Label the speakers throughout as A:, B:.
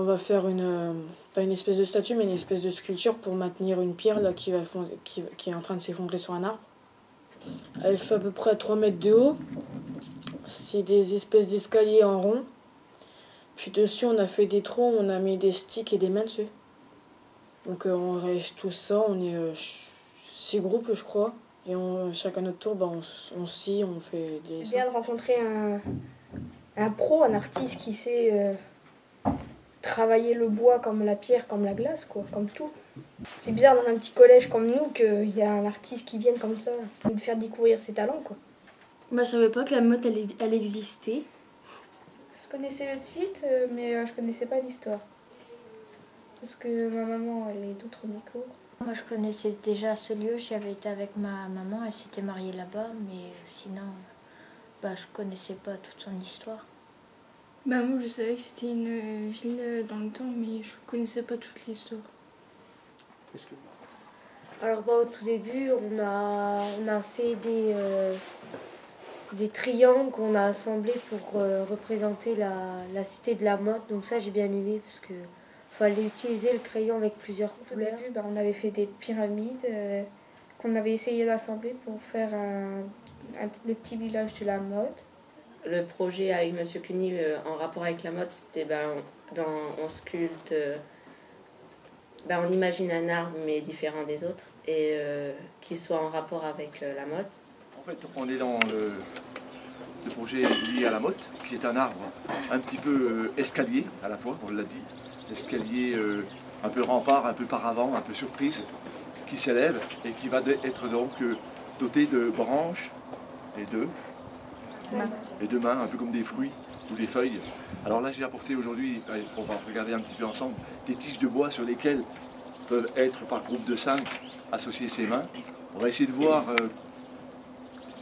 A: On va faire pas une espèce de statue, mais une espèce de sculpture pour maintenir une pierre là, qui est en train de s'effondrer sur un arbre. Elle fait à peu près 3 mètres de haut. C'est des espèces d'escaliers en rond. Puis dessus, on a fait des trous, on a mis des sticks et des mains dessus. Donc on réagit tout ça, on est 6 groupes je crois. Et chacun notre tour, on scie, on fait des...
B: C'est bien de rencontrer un pro, un artiste qui sait travailler le bois comme la pierre, comme la glace, quoi, comme tout. C'est bizarre dans un petit collège comme nous qu'il y a un artiste qui vienne comme ça et de faire découvrir ses talents, quoi.
C: Bah, je savais pas que la motte elle existait.
D: Je connaissais le site, mais je connaissais pas l'histoire. Parce que ma maman, elle est d'Outre-Micourt.
E: Moi, je connaissais déjà ce lieu, j'y avais été avec ma maman, elle s'était mariée là-bas, mais sinon, je connaissais pas toute son histoire.
C: Bah, moi, je savais que c'était une ville dans le temps, mais je connaissais pas toute l'histoire.
F: Alors, au tout début, on a fait des triangles qu'on a assemblés pour représenter la cité de la motte. Donc ça, j'ai bien aimé parce que fallait utiliser le crayon avec plusieurs couleurs.
D: Au début, on avait fait des pyramides qu'on avait essayé d'assembler pour faire le petit village de la motte.
G: Le projet avec M. Cuny en rapport avec la motte, c'était on sculpte, on imagine un arbre mais différent des autres et qui soit en rapport avec la motte.
H: En fait, on est dans le projet lié à la motte, qui est un arbre un petit peu escalier à la fois, on l'a dit. Escalier un peu rempart, un peu paravent, un peu surprise, qui s'élève et qui va être donc doté de branches et de mains, un peu comme des fruits ou des feuilles. Alors là, j'ai apporté aujourd'hui, on va regarder un petit peu ensemble, des tiges de bois sur lesquelles peuvent être par groupe de 5 associées ces mains. On va essayer de voir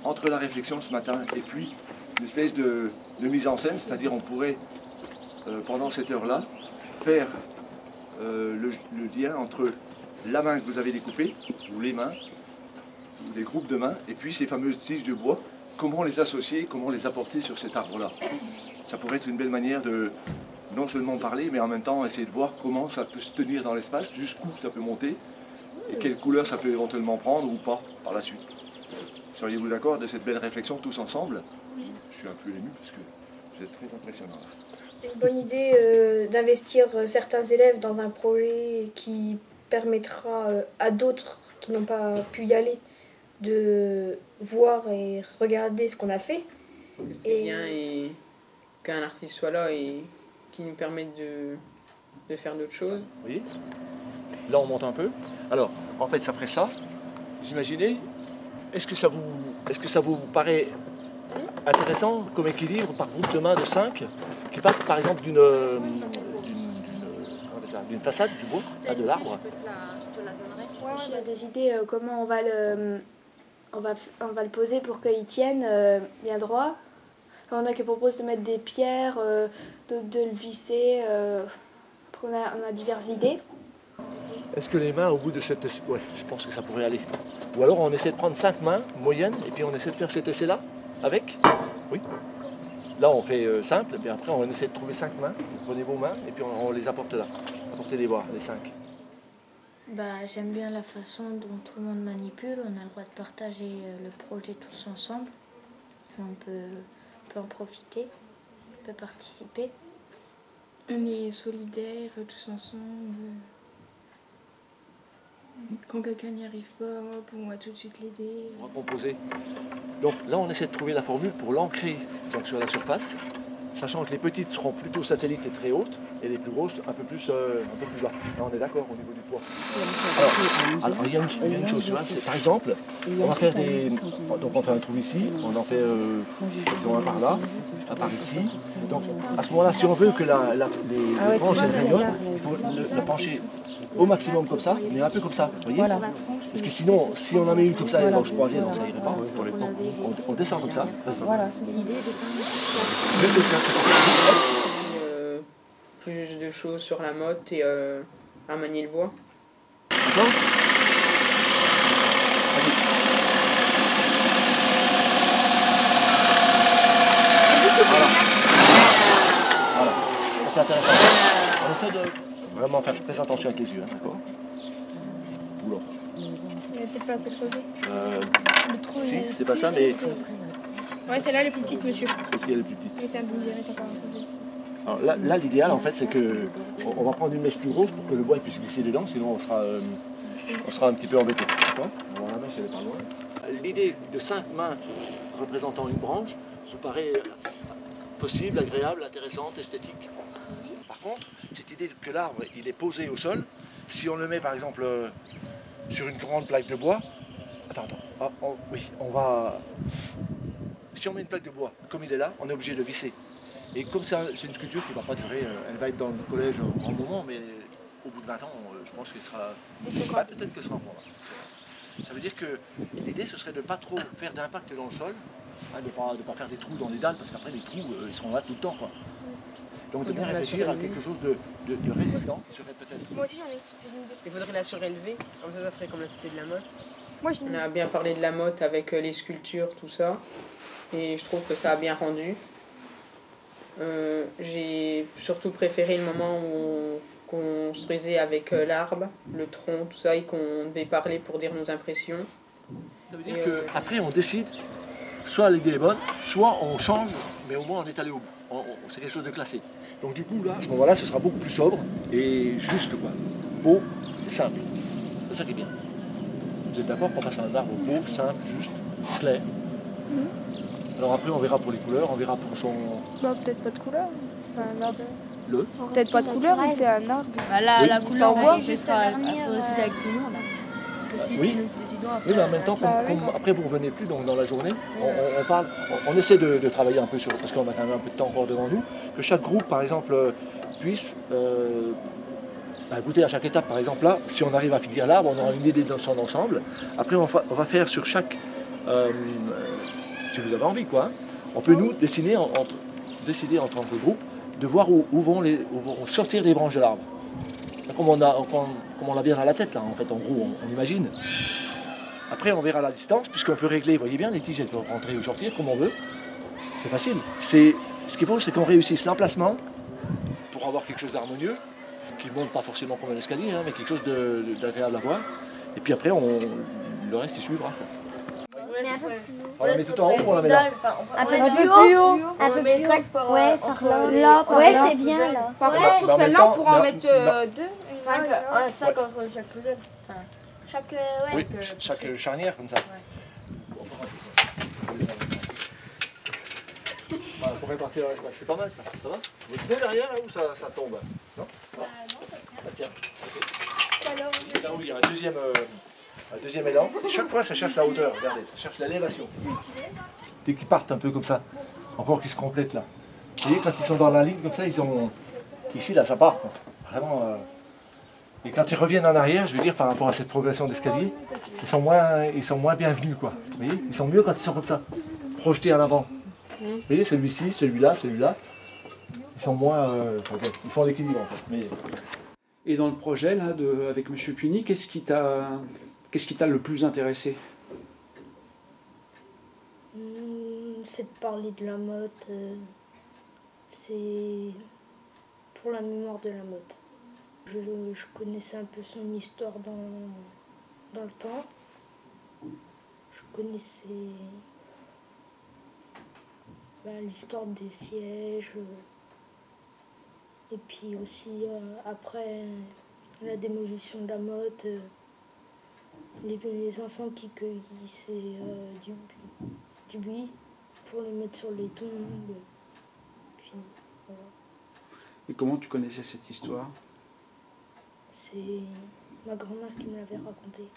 H: entre la réflexion ce matin et puis une espèce de mise en scène, c'est-à-dire on pourrait, pendant cette heure-là, faire le lien entre la main que vous avez découpée, ou les mains, ou des groupes de mains, et puis ces fameuses tiges de bois, comment les associer, comment les apporter sur cet arbre-là. Ça pourrait être une belle manière de non seulement parler, mais en même temps essayer de voir comment ça peut se tenir dans l'espace, jusqu'où ça peut monter, et quelle couleur ça peut éventuellement prendre ou pas par la suite. Seriez-vous d'accord de cette belle réflexion tous ensemble? Oui. Je suis un peu ému parce que vous êtes très impressionnant.
B: C'est une bonne idée d'investir certains élèves dans un projet qui permettra à d'autres qui n'ont pas pu y aller de voir et regarder ce qu'on a fait.
I: C'est bien qu'un artiste soit là et qui nous permette de faire d'autres choses.
H: Oui. Là on monte un peu. Alors en fait ça ferait ça. Vous imaginez? Est-ce que ça vous paraît intéressant comme équilibre par groupe de mains de 5 qui partent par exemple d'une façade du bois, de l'arbre?
C: Il y a des idées comment on va le poser pour qu'il tienne bien droit. On a qui proposent de mettre des pierres, de le visser. Après on a diverses idées.
H: Est-ce que les mains au bout de cette... Ouais, je pense que ça pourrait aller. Ou alors on essaie de prendre 5 mains moyennes et puis on essaie de faire cet essai-là avec. Oui. Là on fait simple et puis après on essaie de trouver 5 mains. Vous prenez vos mains et puis on les apporte là. Apportez les bois, les 5.
E: J'aime bien la façon dont tout le monde manipule. On a le droit de partager le projet tous ensemble. On peut en profiter, on peut participer.
C: On est solidaires tous ensemble. Quand quelqu'un n'y arrive pas, on va tout de suite l'aider.
H: On va composer. Donc là, on essaie de trouver la formule pour l'ancrer sur la surface, sachant que les petites seront plutôt satellites et très hautes, et les plus grosses un peu plus bas. Là, on est d'accord au niveau du poids. Alors il y a une chose, tu vois, c'est par exemple, on va faire donc on fait un trou ici, on en fait disons un par là, un par ici. Donc à ce moment-là, si on veut que les branches rayonnent, il faut la pencher au maximum comme ça, mais un peu comme ça, vous voyez? Parce que sinon, si on en met une comme ça, les branches croisées, donc ça irait pas. On descend comme ça.
E: Voilà, c'est l'idée.
I: Plus de choses sur la motte et à manier le bois.
H: D'accord? Voilà. C'est intéressant. On essaie de vraiment faire très attention avec les yeux, hein, d'accord? Oula.
B: Il n'y a peut-être pas assez creusé.
H: Le trou, si, c'est pas ça, mais...
B: Ouais, celle-là, elle est plus petite, monsieur.
H: Celle-ci, elle est plus petite.
B: Mais c'est un peu direct encore.
H: Alors là, l'idéal, en fait, c'est que on va prendre une mèche plus grosse pour que le bois puisse glisser dedans, sinon on sera un petit peu embêté. D'accord? Alors la mèche, elle est pas loin. L'idée de 5 mains représentant une branche se paraît possible, agréable, intéressante, esthétique. Par contre, cette idée que l'arbre il est posé au sol, si on le met par exemple sur une grande plaque de bois, si on met une plaque de bois comme il est là, on est obligé de le visser. Et comme c'est une sculpture qui ne va pas durer, elle va être dans le collège un grand moment, mais au bout de 20 ans, je pense qu'elle sera... peut-être qu'elle sera en format. Ça veut dire que l'idée, ce serait de ne pas trop faire d'impact dans le sol, hein, de ne pas faire des trous dans les dalles, parce qu'après les trous, ils seront là tout le temps, quoi. Donc de bien réfléchir à quelque chose de résistant, qui serait peut-être...
B: Moi aussi, j'en ai.
I: Il faudrait la surélever, comme ça ferait comme la cité de la motte.
B: Moi,
I: On a bien parlé de la motte avec les sculptures, tout ça, et je trouve que ça a bien rendu. J'ai surtout préféré le moment où on construisait avec l'arbre, le tronc, tout ça, et qu'on devait parler pour dire nos impressions.
H: Ça veut dire qu'après on décide, soit l'idée est bonne, soit on change, mais au moins on est allé au bout. C'est quelque chose de classé. Donc du coup là, à ce moment-là, ce sera beaucoup plus sobre et juste, quoi. Beau et simple. C'est ça qui est bien. Vous êtes d'accord qu'on fasse un arbre beau, simple, juste, clair. Alors après on verra pour les couleurs, on verra pour son...
B: Bah, peut-être pas de couleur. Enfin, un arbre.
A: Peut-être pas de couleur, mais c'est un arbre.
J: Bah là,
H: Oui.
J: la couleur,
A: Ça envoie.
J: on juste à décider avec tout le monde. Parce que si
H: Oui.
J: c'est nous qui décidons après.
H: Oui, mais en même temps, après vous ne revenez plus donc dans la journée, on parle, on essaie de travailler un peu sur, parce qu'on a quand même un peu de temps encore devant nous, que chaque groupe par exemple puisse goûter à chaque étape. Par exemple là, si on arrive à finir l'arbre, on aura une idée de son ensemble. Après on va faire sur chaque, si vous avez envie quoi, hein, on peut nous décider entre groupes de voir où vont sortir les branches de l'arbre. Comme on l'a bien dans la tête, là, en fait, en gros, on imagine. Après, on verra la distance, puisqu'on peut régler, vous voyez bien, les tiges, elles peuvent rentrer ou sortir, comme on veut. C'est facile. Ce qu'il faut, c'est qu'on réussisse l'emplacement pour avoir quelque chose d'harmonieux, qui ne monte pas forcément comme un escalier, hein, mais quelque chose d'agréable à voir. Et puis après, le reste, il suivra.
J: Mais un peu plus haut.
H: On la met tout en haut ou on la met là?
J: Un peu plus haut. Un peu plus haut. Ouais, par là. Ouais, c'est bien là.
B: Par contre, sur celle-là, on pourra en mettre 2.
J: 5 entre chaque couleur. Chaque, ouais.
H: Oui, chaque charnière comme ça. Voilà, pour répartir le reste, c'est pas mal ça. Ça va? Vous tenez derrière là où ça tombe? Non? Non, ça tient. Okay. Là où il y a un deuxième élan. Chaque fois ça cherche la hauteur, regardez, ça cherche l'élévation. Dès qu'ils partent un peu comme ça, encore qu'ils se complètent là. Vous voyez, quand ils sont dans la ligne comme ça, ils ont. Ici là ça part. Quoi. Vraiment. Et quand ils reviennent en arrière, je veux dire par rapport à cette progression d'escalier, ils sont moins bienvenus quoi. Vous voyez, ils sont mieux quand ils sont comme ça, projetés en avant. Vous voyez, celui-ci, celui-là, ils sont moins... ils font l'équilibre en fait. Mais...
K: Et dans le projet là, avec M. Cuny, qu'est-ce qui t'a le plus intéressé?
L: C'est de parler de la motte. C'est pour la mémoire de la motte. Je connaissais un peu son histoire dans le temps. Je connaissais... l'histoire des sièges, et puis aussi après la démolition de la motte, les enfants qui cueillissaient du buis pour le mettre sur les tombes. Puis, voilà.
K: Et comment tu connaissais cette histoire?
L: C'est ma grand-mère qui me l'avait racontée.